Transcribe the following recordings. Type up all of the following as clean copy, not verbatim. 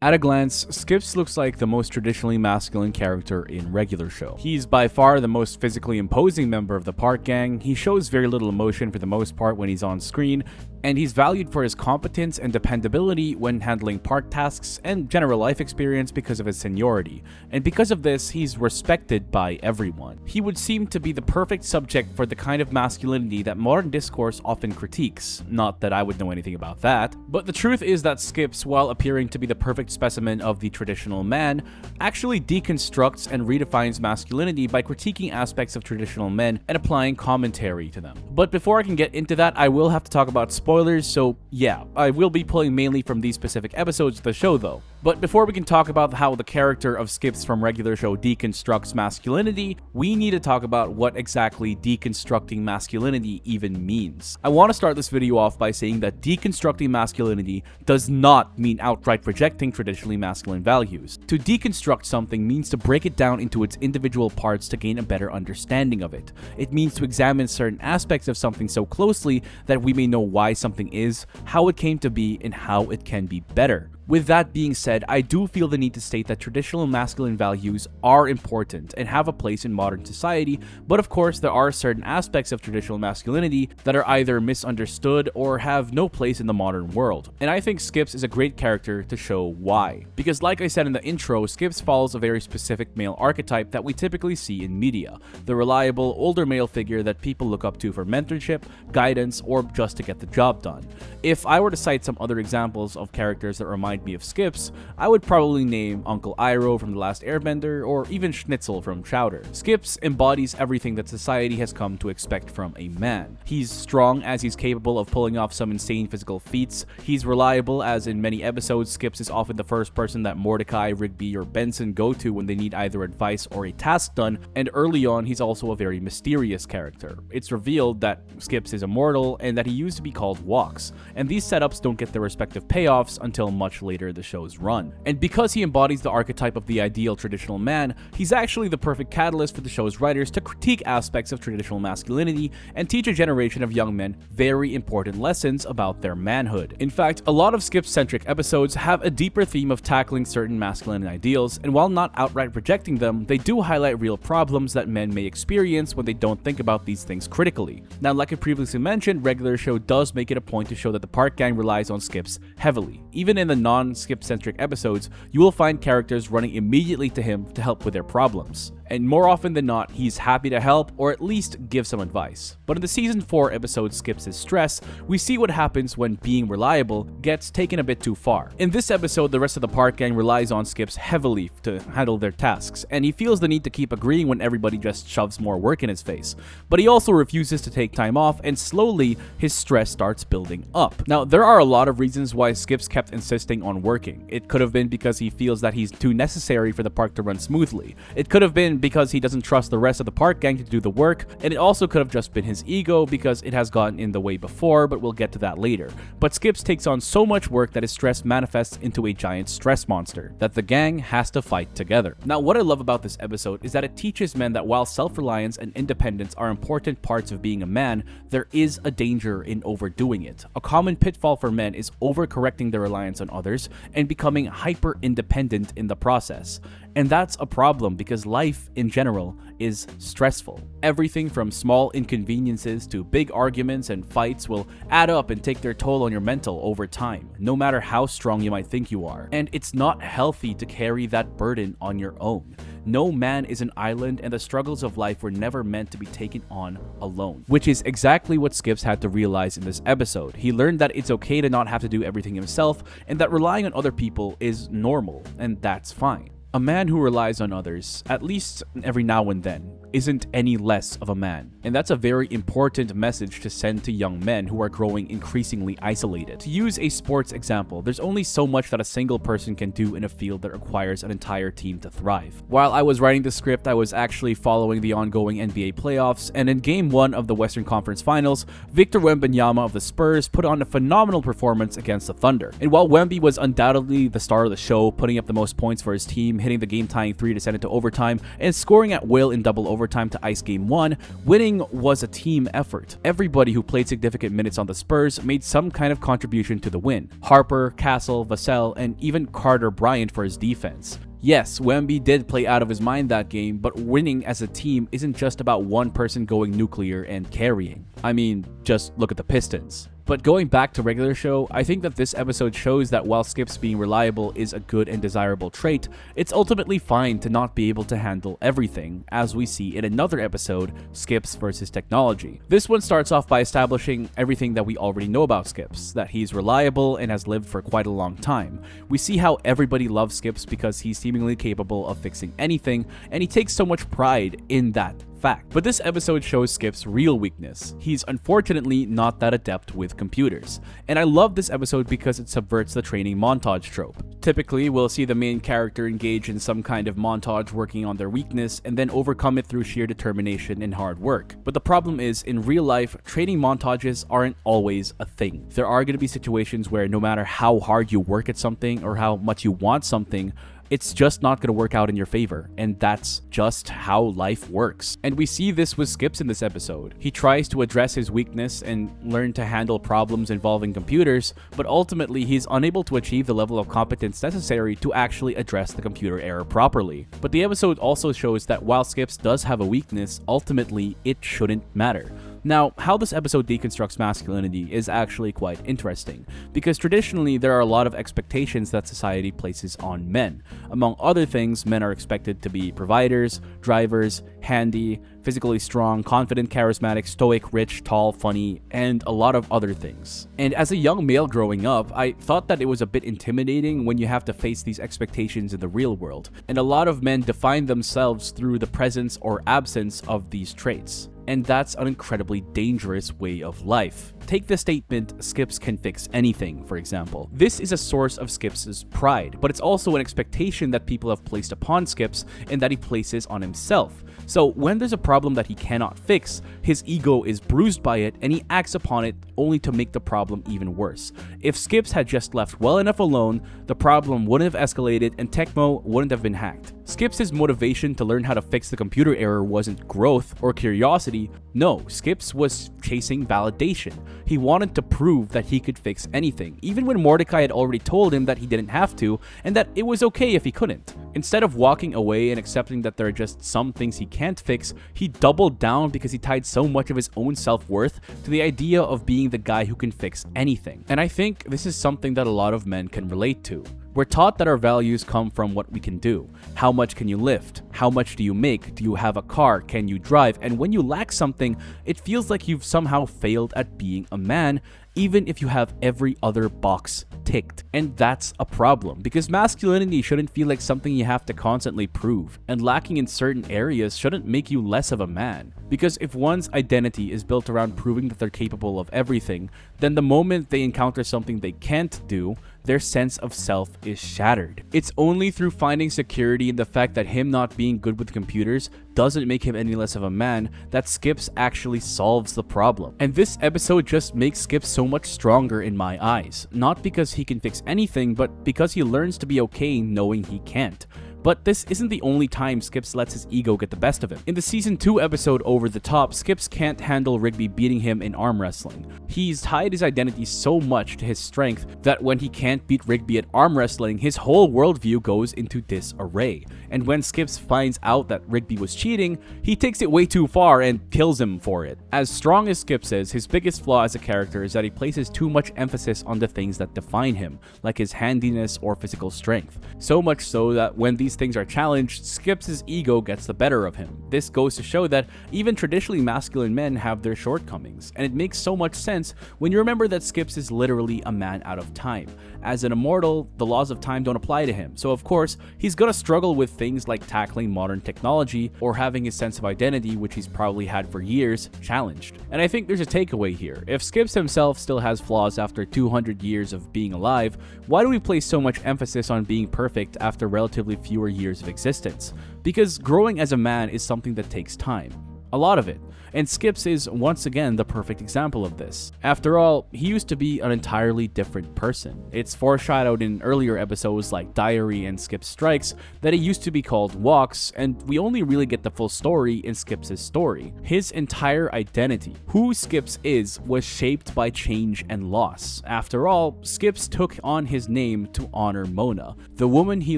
At a glance, Skips looks like the most traditionally masculine character in regular show. He's by far the most physically imposing member of the park gang, he shows very little emotion for the most part when he's on screen, and he's valued for his competence and dependability when handling park tasks and general life experience because of his seniority, and because of this, he's respected by everyone. He would seem to be the perfect subject for the kind of masculinity that modern discourse often critiques, not that I would know anything about that, but the truth is that Skips, while appearing to be the perfect specimen of the traditional man, actually deconstructs and redefines masculinity by critiquing aspects of traditional men and applying commentary to them. But before I can get into that, I will have to talk about spoilers, so yeah, I will be pulling mainly from these specific episodes of the show though. But before we can talk about how the character of Skips from regular show deconstructs masculinity, we need to talk about what exactly deconstructing masculinity even means. I want to start this video off by saying that deconstructing masculinity does not mean outright rejecting traditionally masculine values. To deconstruct something means to break it down into its individual parts to gain a better understanding of it. It means to examine certain aspects of something so closely that we may know why something is, how it came to be, and how it can be better. With that being said, I do feel the need to state that traditional masculine values are important and have a place in modern society, but of course there are certain aspects of traditional masculinity that are either misunderstood or have no place in the modern world. And I think Skips is a great character to show why. Because like I said in the intro, Skips follows a very specific male archetype that we typically see in media, the reliable older male figure that people look up to for mentorship, guidance, or just to get the job done. If I were to cite some other examples of characters that remind me of Skips, I would probably name Uncle Iroh from The Last Airbender or even Schnitzel from Chowder. Skips embodies everything that society has come to expect from a man. He's strong as he's capable of pulling off some insane physical feats. He's reliable as in many episodes, Skips is often the first person that Mordecai, Rigby, or Benson go to when they need either advice or a task done, and early on he's also a very mysterious character. It's revealed that Skips is immortal and that he used to be called Walks, and these setups don't get their respective payoffs until much later the show's run. And because he embodies the archetype of the ideal traditional man, he's actually the perfect catalyst for the show's writers to critique aspects of traditional masculinity and teach a generation of young men very important lessons about their manhood. In fact, a lot of Skip-centric episodes have a deeper theme of tackling certain masculine ideals, and while not outright rejecting them, they do highlight real problems that men may experience when they don't think about these things critically. Now, like I previously mentioned, regular show does make it a point to show that the park gang relies on Skips heavily. Even in the non-Skip-centric episodes, you will find characters running immediately to him to help with their problems. And more often than not, he's happy to help or at least give some advice. But in the season 4 episode Skips His Stress, we see what happens when being reliable gets taken a bit too far. In this episode, the rest of the park gang relies on Skips heavily to handle their tasks, and he feels the need to keep agreeing when everybody just shoves more work in his face. But he also refuses to take time off, and slowly, his stress starts building up. Now, there are a lot of reasons why Skips kept insisting on working. It could have been because he feels that he's too necessary for the park to run smoothly. It could have been because he doesn't trust the rest of the park gang to do the work, and it also could have just been his ego because it has gotten in the way before, but we'll get to that later. But Skips takes on so much work that his stress manifests into a giant stress monster that the gang has to fight together. Now, what I love about this episode is that it teaches men that while self-reliance and independence are important parts of being a man, there is a danger in overdoing it. A common pitfall for men is overcorrecting their reliance on others and becoming hyper-independent in the process. And that's a problem because life in general is stressful. Everything from small inconveniences to big arguments and fights will add up and take their toll on your mental over time, no matter how strong you might think you are. And it's not healthy to carry that burden on your own. No man is an island, and the struggles of life were never meant to be taken on alone. Which is exactly what Skips had to realize in this episode. He learned that it's okay to not have to do everything himself, and that relying on other people is normal, and that's fine. A man who relies on others, at least every now and then, isn't any less of a man. And that's a very important message to send to young men who are growing increasingly isolated. To use a sports example, there's only so much that a single person can do in a field that requires an entire team to thrive. While I was writing the script, I was actually following the ongoing NBA playoffs, and in Game 1 of the Western Conference Finals, Victor Wembanyama of the Spurs put on a phenomenal performance against the Thunder. And while Wemby was undoubtedly the star of the show, putting up the most points for his team, hitting the game-tying 3 to send it to overtime, and scoring at will in double overtime to ice Game 1, winning was a team effort. Everybody who played significant minutes on the Spurs made some kind of contribution to the win. Harper, Castle, Vassell, and even Carter Bryant for his defense. Yes, Wemby did play out of his mind that game, but winning as a team isn't just about one person going nuclear and carrying. I mean, just look at the Pistons. But going back to regular show, I think that this episode shows that while Skips being reliable is a good and desirable trait, it's ultimately fine to not be able to handle everything, as we see in another episode, Skips versus Technology. This one starts off by establishing everything that we already know about Skips, that he's reliable and has lived for quite a long time. We see how everybody loves Skips because he's seemingly capable of fixing anything, and he takes so much pride in that fact. But this episode shows Skip's real weakness. He's unfortunately not that adept with computers. And I love this episode because it subverts the training montage trope. Typically, we'll see the main character engage in some kind of montage working on their weakness and then overcome it through sheer determination and hard work. But the problem is, in real life, training montages aren't always a thing. There are going to be situations where no matter how hard you work at something or how much you want something, it's just not going to work out in your favor, and that's just how life works. And we see this with Skips in this episode. He tries to address his weakness and learn to handle problems involving computers, but ultimately he's unable to achieve the level of competence necessary to actually address the computer error properly. But the episode also shows that while Skips does have a weakness, ultimately it shouldn't matter. Now, how this episode deconstructs masculinity is actually quite interesting, because traditionally there are a lot of expectations that society places on men. Among other things, men are expected to be providers, drivers, handy, physically strong, confident, charismatic, stoic, rich, tall, funny, and a lot of other things. And as a young male growing up, I thought that it was a bit intimidating when you have to face these expectations in the real world, and a lot of men define themselves through the presence or absence of these traits. And that's an incredibly dangerous way of life. Take the statement, Skips can fix anything, for example. This is a source of Skips' pride, but it's also an expectation that people have placed upon Skips and that he places on himself. So when there's a problem that he cannot fix, his ego is bruised by it and he acts upon it only to make the problem even worse. If Skips had just left well enough alone, the problem wouldn't have escalated and Tecmo wouldn't have been hacked. Skips' motivation to learn how to fix the computer error wasn't growth or curiosity. No, Skips was chasing validation. He wanted to prove that he could fix anything, even when Mordecai had already told him that he didn't have to, and that it was okay if he couldn't. Instead of walking away and accepting that there are just some things he can't fix, he doubled down because he tied so much of his own self-worth to the idea of being the guy who can fix anything. And I think this is something that a lot of men can relate to. We're taught that our values come from what we can do. How much can you lift? How much do you make? Do you have a car? Can you drive? And when you lack something, it feels like you've somehow failed at being a man, even if you have every other box ticked. And that's a problem, because masculinity shouldn't feel like something you have to constantly prove, and lacking in certain areas shouldn't make you less of a man. Because if one's identity is built around proving that they're capable of everything, then the moment they encounter something they can't do, their sense of self is shattered. It's only through finding security in the fact that him not being good with computers doesn't make him any less of a man that Skips actually solves the problem. And this episode just makes Skips so much stronger in my eyes. Not because he can fix anything, but because he learns to be okay knowing he can't. But this isn't the only time Skips lets his ego get the best of him. In the Season 2 episode Over the Top, Skips can't handle Rigby beating him in arm wrestling. He's tied his identity so much to his strength that when he can't beat Rigby at arm wrestling, his whole worldview goes into disarray. And when Skips finds out that Rigby was cheating, he takes it way too far and kills him for it. As strong as Skips is, his biggest flaw as a character is that he places too much emphasis on the things that define him, like his handiness or physical strength. So much so that when these things are challenged, Skips' ego gets the better of him. This goes to show that even traditionally masculine men have their shortcomings, and it makes so much sense when you remember that Skips is literally a man out of time. As an immortal, the laws of time don't apply to him, so of course, he's gonna struggle with things like tackling modern technology or having his sense of identity, which he's probably had for years, challenged. And I think there's a takeaway here. If Skips himself still has flaws after 200 years of being alive, why do we place so much emphasis on being perfect after relatively fewer years of existence? Because growing as a man is something that takes time. A lot of it. And Skips is once again the perfect example of this. After all, he used to be an entirely different person. It's foreshadowed in earlier episodes like Diary and Skips Strikes that he used to be called Walks, and we only really get the full story in Skips' story. His entire identity, who Skips is, was shaped by change and loss. After all, Skips took on his name to honor Mona, the woman he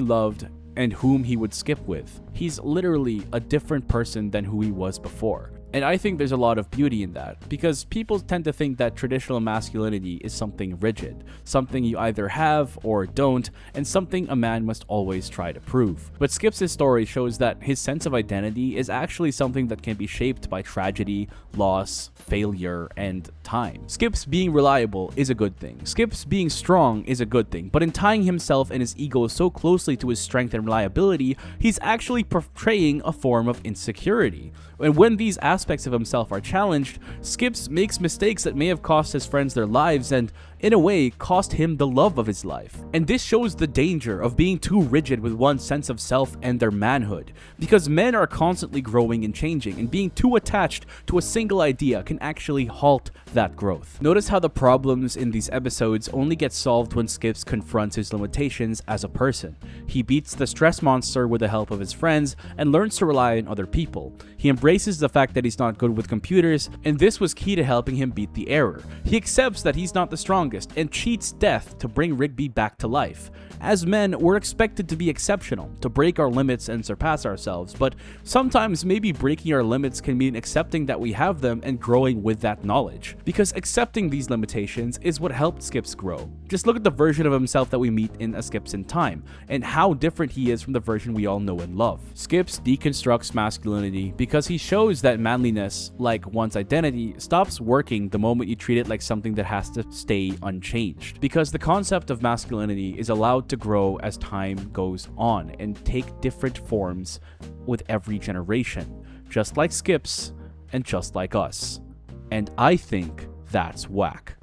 loved and whom he would skip with. He's literally a different person than who he was before. And I think there's a lot of beauty in that, because people tend to think that traditional masculinity is something rigid, something you either have or don't, and something a man must always try to prove. But Skips' story shows that his sense of identity is actually something that can be shaped by tragedy, loss, failure, and time. Skips being reliable is a good thing. Skips being strong is a good thing, but in tying himself and his ego so closely to his strength and reliability, he's actually portraying a form of insecurity. And when these aspects of himself are challenged, Skips makes mistakes that may have cost his friends their lives and, in a way, cost him the love of his life. And this shows the danger of being too rigid with one's sense of self and their manhood, because men are constantly growing and changing, and being too attached to a single idea can actually halt that growth. Notice how the problems in these episodes only get solved when Skips confronts his limitations as a person. He beats the stress monster with the help of his friends and learns to rely on other people. He embraces the fact that he's not good with computers, and this was key to helping him beat the error. He accepts that he's not the strongest and cheats death to bring Rigby back to life. As men, we're expected to be exceptional, to break our limits and surpass ourselves, but sometimes maybe breaking our limits can mean accepting that we have them and growing with that knowledge. Because accepting these limitations is what helped Skips grow. Just look at the version of himself that we meet in A Skips in Time, and how different he is from the version we all know and love. Skips deconstructs masculinity because he shows that manliness, like one's identity, stops working the moment you treat it like something that has to stay unchanged. Because the concept of masculinity is allowed to grow as time goes on and take different forms with every generation, just like Skips and just like us. And I think that's whack.